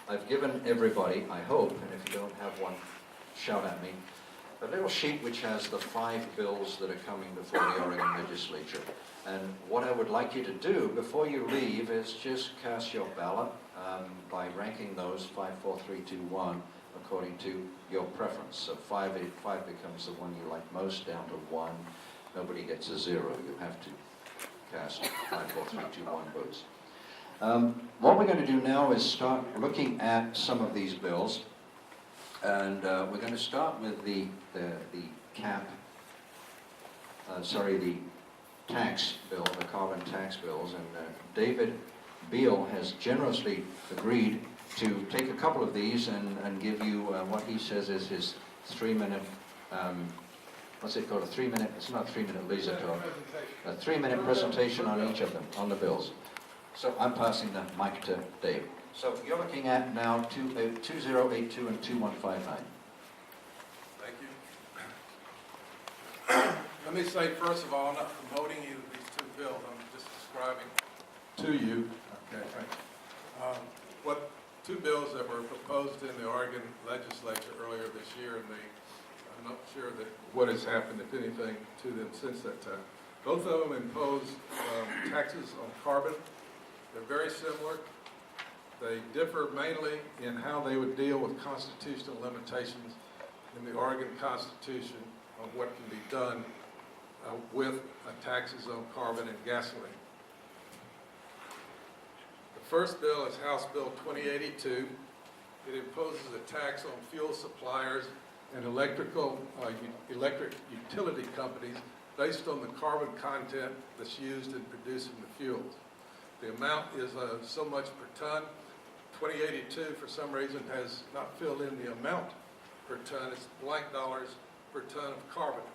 I've given everybody, I hope, and if you don't have one, shout at me, a little sheet which has the 5 bills that are coming before the Oregon legislature. And what I would like you to do before you leave is just cast your ballot by ranking those 5, 4, 3, 2, 1 according to your preference. So 5 becomes the one you like most, down to 1. Nobody gets a 0. You have to cast 5, 4, 3, 2, 1 votes. What we're going to do now is start looking at some of these bills. And we're going to start with the tax bill, the carbon tax bills. And David Beale has generously agreed to take a couple of these and give you what he says is his 3-minute, what's it called, a 3-minute, it's not a 3-minute laser talk, a 3-minute presentation on each of them, on the bills. So I'm passing the mic to Dave. So you're looking at now 2082 and 2159. Thank you. Let me say, first of all, I'm not promoting either of these 2 bills. I'm just describing to you what 2 bills that were proposed in the Oregon legislature earlier this year, and I'm not sure that what has happened, if anything, to them since that time. Both of them impose taxes on carbon. They're very similar. They differ mainly in how they would deal with constitutional limitations in the Oregon Constitution on what can be done with taxes on carbon and gasoline. The first bill is House Bill 2082. It imposes a tax on fuel suppliers and electric utility companies based on the carbon content that's used in producing the fuels. The amount is so much per ton. 2082, for some reason, has not filled in the amount per ton. It's blank dollars per ton of carbon.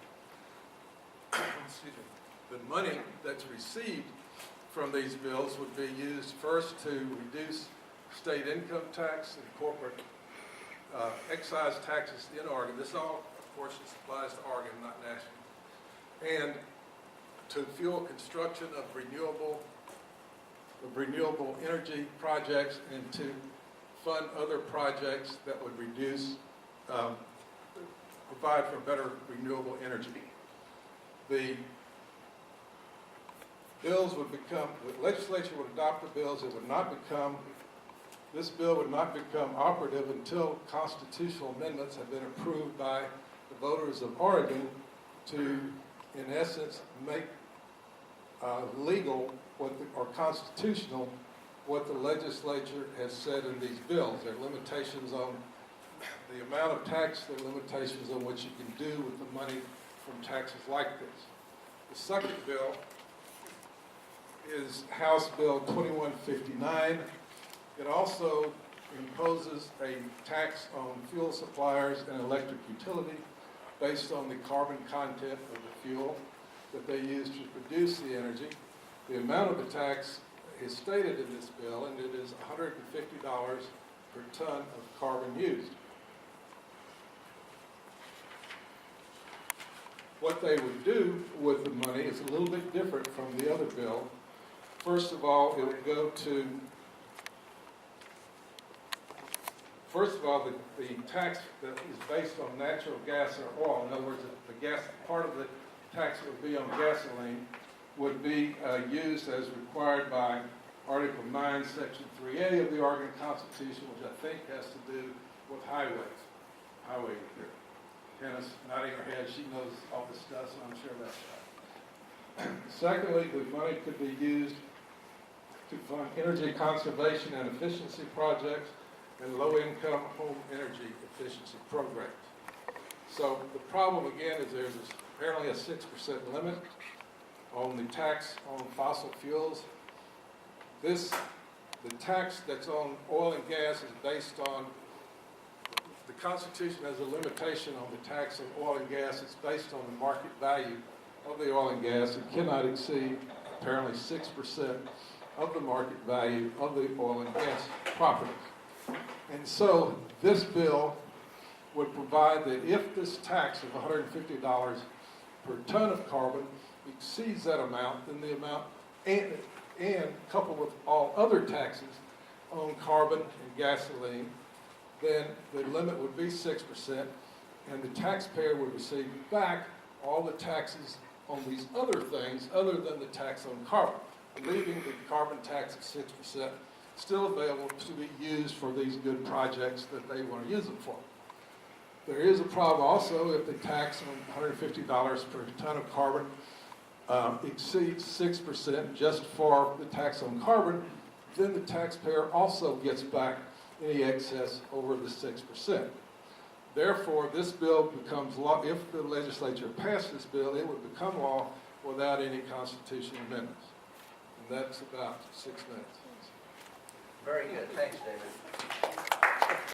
Excuse me. The money that's received from these bills would be used first to reduce state income tax and corporate excise taxes in Oregon. This all, of course, applies to Oregon, not national. And to fuel construction of renewable energy projects, and to fund other projects that would provide for better renewable energy. The bills would become, the legislature would adopt the bills. This bill would not become operative until constitutional amendments have been approved by the voters of Oregon to, in essence, make legal or constitutional what the legislature has said in these bills. There are limitations on the amount of tax, there are limitations on what you can do with the money from taxes like this. The second bill is House Bill 2159. It also imposes a tax on fuel suppliers and electric utility based on the carbon content of the fuel that they use to produce the energy. The amount of the tax is stated in this bill, and it is $150 per ton of carbon used. What they would do with the money is a little bit different from the other bill. First of all, it would go to, the tax that is based on natural gas or oil. In other words, the gas, part of the tax that would be on gasoline would be used as required by Article 9, Section 3A of the Oregon Constitution, which I think has to do with highways. Highway repair. Hannah's nodding her head. She knows all this stuff, so I'm sure that's right. Secondly, the money could be used to fund energy conservation and efficiency projects and low-income home energy efficiency programs. So the problem, again, is there's apparently a 6% limit on the tax on fossil fuels. The tax that's on oil and gas is based on, the Constitution has a limitation on the tax on oil and gas. It's based on the market value of the oil and gas. It cannot exceed apparently 6% of the market value of the oil and gas properties. And so this bill would provide that if this tax of $150 per ton of carbon exceeds that amount, then the amount, and coupled with all other taxes on carbon and gasoline, then the limit would be 6%, and the taxpayer would receive back all the taxes on these other things other than the tax on carbon, leaving the carbon tax of 6% still available to be used for these good projects that they want to use them for. There is a problem also if the tax on $150 per ton of carbon exceeds 6% just for the tax on carbon, then the taxpayer also gets back any excess over the 6%. Therefore, this bill becomes law. If the legislature passed this bill, it would become law without any constitutional amendments. And that's about 6 minutes. Very good. Thanks, David.